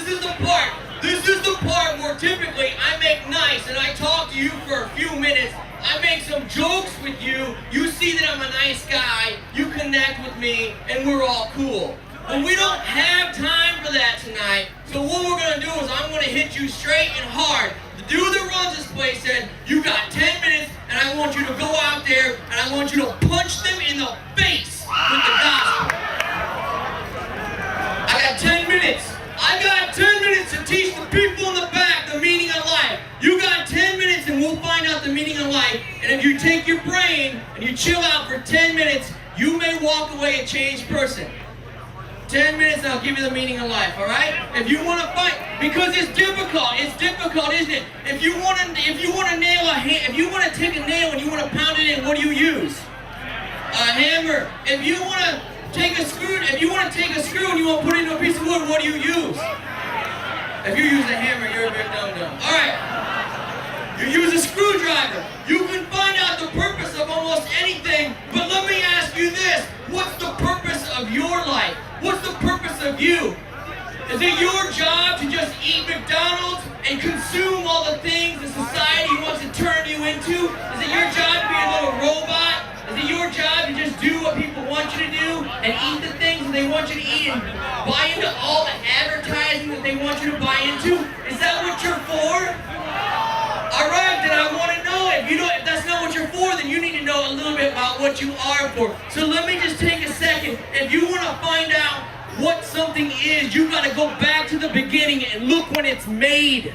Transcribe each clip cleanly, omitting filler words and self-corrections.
this is the part. This is the part where typically I make nice and I talk to you for a few minutes. I make some jokes with you. You see that I'm a nice guy. You connect with me, and we're all cool. But we don't have time for that tonight. So what we're going to do is I'm going to hit you straight and hard. The dude that runs this place said, you got 10 minutes, and I want you to go out there, and I want you to punch them in the face with the gospel. I got 10 minutes. I got 10 minutes to teach the people in the back the meaning of life. You got 10 minutes and we'll find out the meaning of life. And if you take your brain and you chill out for 10 minutes, you may walk away a changed person. 10 minutes and I'll give you the meaning of life, all right? If you want to fight, because it's difficult, isn't it? If you want to nail a hand, if you want to take a nail and you want to pound it in, what do you use? A hammer. If you want to take a screw and you want to put it into a piece of wood, what do you use? If you use a hammer, you're a big dum-dum. All right. You use a screwdriver. You can find out the purpose of almost anything, but let me ask you this. What's the purpose of your life? What's the purpose of you? Is it your job to just eat McDonald's and consume all the things that society wants to turn you into? Is it your job to be a little robot? Is it your job to just do what people want you to do and eat the things that they want you to eat and buy into all the advertising that they want you to buy into? Is that what you're for? All right, then I want to know. If that's not what you're for, then you need to know a little bit about what you are for. So let me just take a second. If you want to find out what something is, you got to go back to the beginning and look when it's made.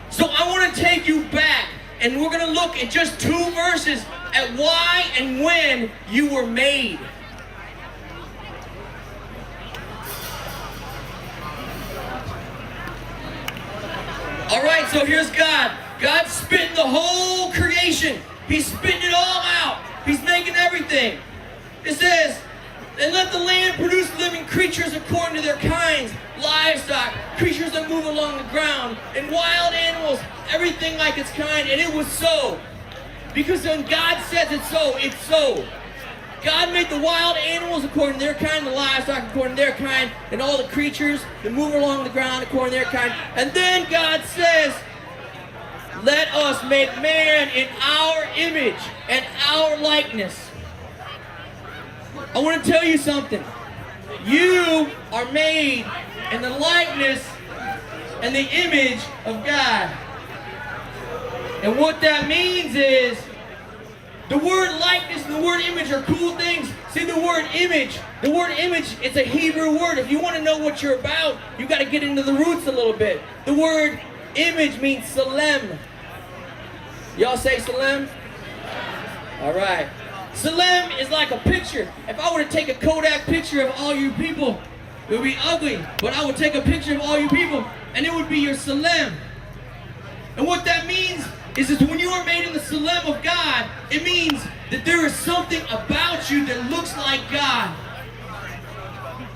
So I want to take you back, and we're going to look at just 2 verses at why and when you were made. All right, so here's God. God's spitting the whole creation. He's spitting it all out. He's making everything. It says, and let the land produce living creatures according to their kinds, livestock, creatures that move along the ground, and wild animals, everything like its kind. And it was so. Because when God says it's so, it's so. God made the wild animals according to their kind, the livestock according to their kind, and all the creatures that move along the ground according to their kind. And then God says, let us make man in our image and our likeness. I want to tell you something. You are made in the likeness and the image of God. And what that means is, the word likeness and the word image are cool things. See, the word image, it's a Hebrew word. If you want to know what you're about, you got to get into the roots a little bit. The word image means salem. Y'all say salem? All right. Salem is like a picture. If I were to take a Kodak picture of all you people, it would be ugly. But I would take a picture of all you people, and it would be your salem. And what that means is that when you are made in the salem of God, it means that there is something about you that looks like God.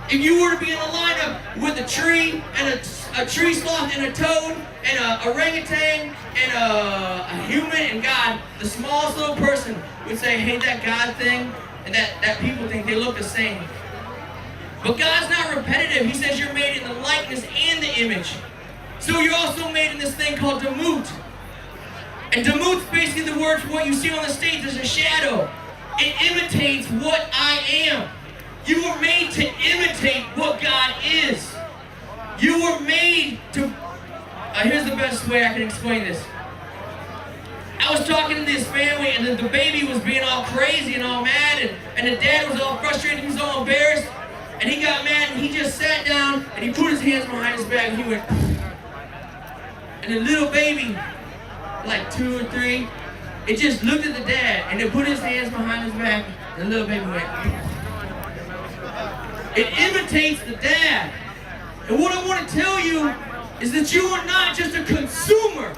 If you were to be in a lineup with a tree and a tree sloth and a toad and a orangutan and a human and God, the smallest little person would say, hey, that God thing and that people think they look the same. But God's not repetitive. He says you're made in the likeness and the image. So you're also made in this thing called demut. And demut's basically the word for what you see on the stage as a shadow. It imitates what I am. You were made to imitate what God is. You were made to... here's the best way I can explain this. I was talking to this family, and the baby was being all crazy and all mad, and the dad was all frustrated, he was all embarrassed, and he got mad, and he just sat down, and he put his hands behind his back, and he went... And the little baby, like 2 or 3, it just looked at the dad, and it put his hands behind his back, and the little baby went... It imitates the dad. And what I want to tell you is that you are not just a consumer.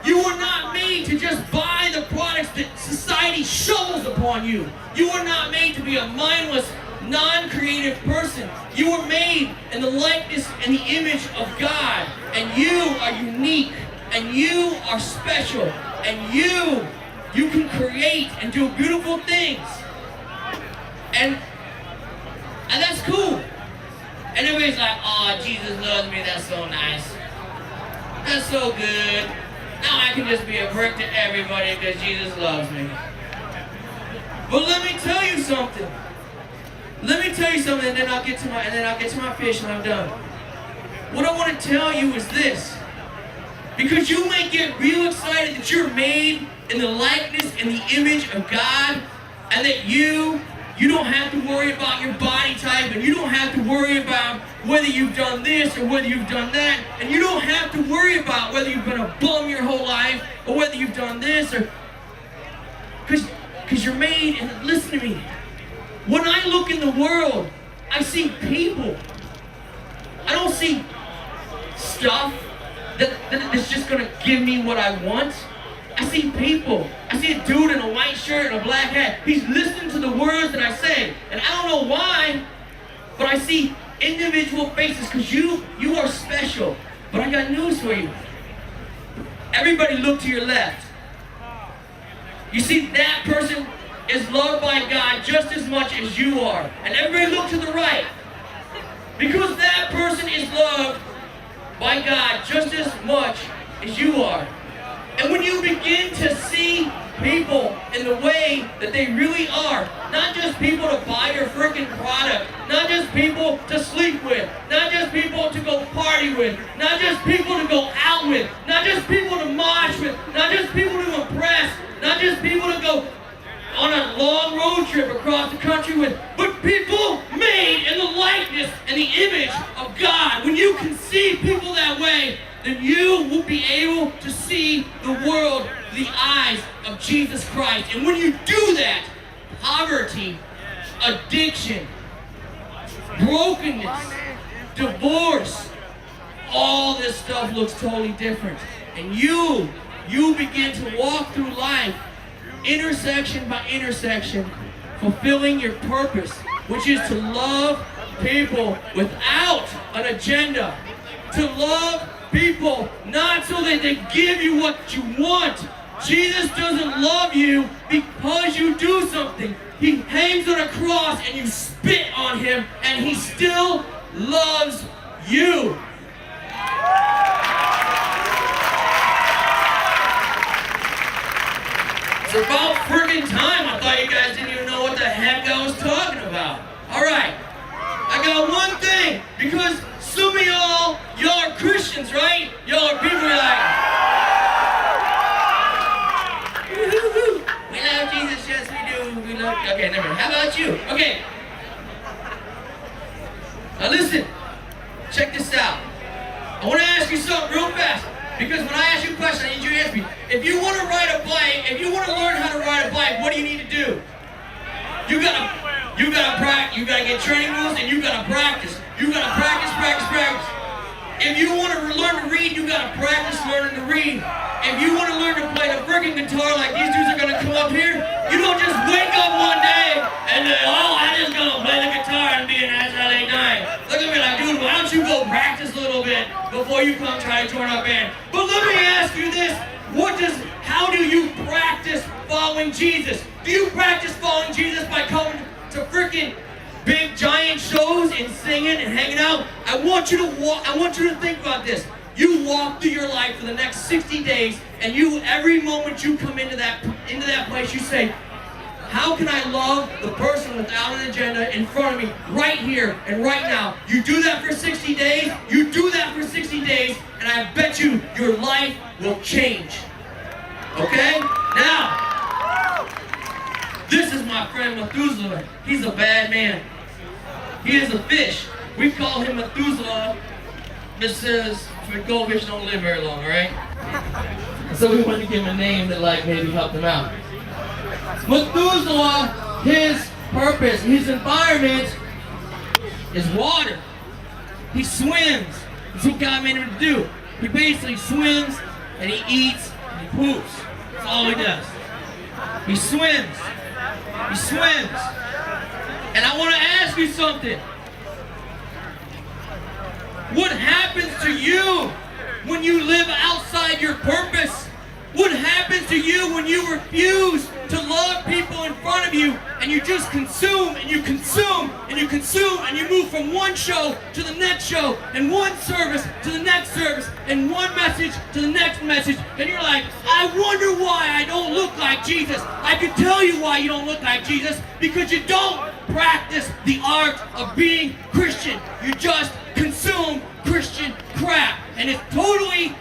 You are not made to just buy the products that society shovels upon you. You are not made to be a mindless, non-creative person. You are made in the likeness and the image of God. And you are unique. And you are special. And you can create and do beautiful things. And that's cool. And if everybody's like, oh, Jesus loves me, that's so nice. That's so good. Now I can just be a prick to everybody because Jesus loves me. But let me tell you something. Let me tell you something, and then I'll get to my fish and I'm done. What I want to tell you is this. Because you may get real excited that you're made in the likeness and the image of God, and that you don't have to worry about your body type, and you don't have to worry about whether you've done this or whether you've done that, and you don't have to worry about whether you've been a bum your whole life or whether you've done this, or because you're made. And listen to me, when I look in the world, I see people. I don't see stuff that's just gonna give me what I want. I see people. I see a dude in a white shirt and a black hat. He's listening to the words that I say. And I don't know why, but I see individual faces because you are special. But I got news for you. Everybody look to your left. You see, that person is loved by God just as much as you are. And everybody look to the right. Because that person is loved by God just as much as you are. And when you begin to see people in the way that they really are, not just people to buy your freaking product, not just people to sleep with, not just people to go party with, not just people to go out with, not just people to mosh with, not just people to impress, not just people to go on a long road trip across the country with, but people made in the likeness and the image of God. When you can see people that way, then you will be able to see the world through the eyes of Jesus Christ. And when you do that, poverty, addiction, brokenness, divorce, all this stuff looks totally different. And you begin to walk through life, intersection by intersection, fulfilling your purpose, which is to love people without an agenda. To love people not so that they give you what you want. Jesus doesn't love you because you do something. He hangs on a cross and you spit on him, and he still loves you. It's about friggin' time. I thought you guys didn't even know what the heck I was talking about. Alright, I got one thing, because some of y'all are Christians, right? Y'all are people like, woo-hoo-hoo. We love Jesus, yes we do. We love, okay, never mind. How about you? Okay. Now listen, check this out. I want to ask you something real fast, because when I ask you a question, I need you to answer me. If you want to ride a bike, if you want to learn how to ride a bike, what do you need to do? You gotta practice. You gotta get training wheels, and you gotta practice. You gotta practice. If you want to learn to read, you gotta practice learning to read. If you want to learn to play the freaking guitar like these dudes are gonna come up here, you don't just wake up one day and I'm just gonna play the guitar and be an SLA dying. Look at me like, dude, why don't you go practice a little bit before you come try to join our band? But let me ask you this: how do you practice following Jesus? Do you practice following Jesus by coming to freaking big giant shows and singing and hanging out? I want you to think about this. You walk through your life for the next 60 days, and every moment you come into that place, you say, how can I love the person without an agenda in front of me right here and right now? You do that for 60 days, and I bet you your life will change. Okay? Now, this is my friend Methuselah. He's a bad man. He is a fish. We call him Methuselah because goldfish don't live very long, alright? So we wanted to give him a name that maybe helped him out. Methuselah, his purpose, his environment is water. He swims. That's what God made him to do. He basically swims and he eats and he poops. That's all he does. He swims. And I want to ask you something. What happens to you when you live outside your purpose? What happens to you when you refuse to love people in front of you, and you just consume and you consume and you consume, and you move from one show to the next show, and one service to the next service, and one message to the next message, and you're like, I wonder why I don't look like Jesus. I can tell you why you don't look like Jesus, because you don't practice the art of being Christian. You just consume Christian crap, and it's totally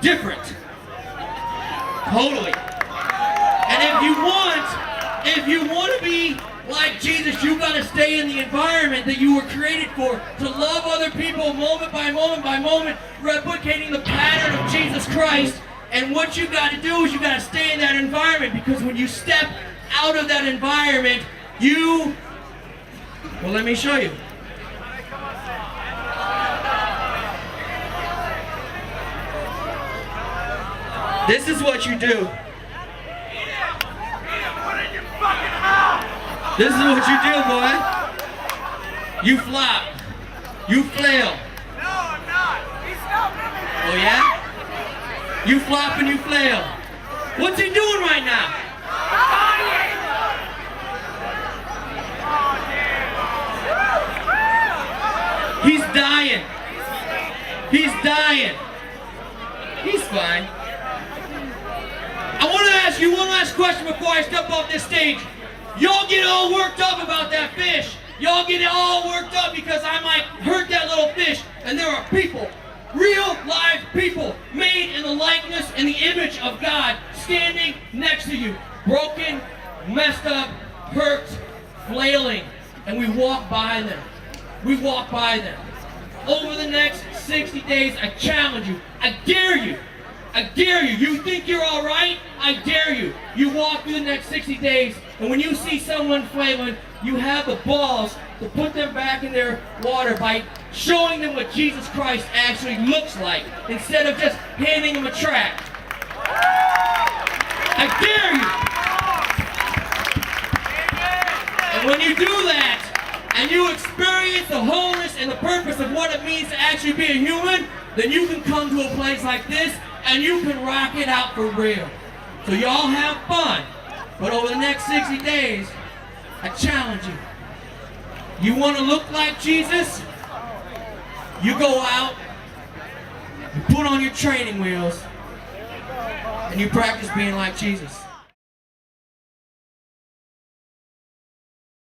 different. Totally. And if you want to be like Jesus, you got to stay in the environment that you were created for, to love other people moment by moment by moment, replicating the pattern of Jesus Christ. And what you got to do is you got to stay in that environment, because when you step out of that environment, well, let me show you. This is what you do. This is what you do, boy. You flop. You flail. No, I'm not. He's not moving. Oh, yeah? You flop and you flail. What's he doing right now? He's dying. He's dying. He's fine. I want to ask you one last question before I step off this stage. Y'all get all worked up about that fish. Y'all get all worked up because I might hurt that little fish. And there are people, real live people, made in the likeness and the image of God, standing next to you, broken, messed up, hurt, flailing. And we walk by them. We walk by them. Over the next 60 days, I challenge you. I dare you. I dare you. You think you're all right? I dare you. You walk through the next 60 days, and when you see someone flailing, you have the balls to put them back in their water by showing them what Jesus Christ actually looks like, instead of just handing them a tract. I dare you. And when you do that, and you experience the wholeness and the purpose of what it means to actually be a human, then you can come to a place like this and you can rock it out for real. So y'all have fun. But over the next 60 days, I challenge you. You want to look like Jesus? You go out, you put on your training wheels, and you practice being like Jesus.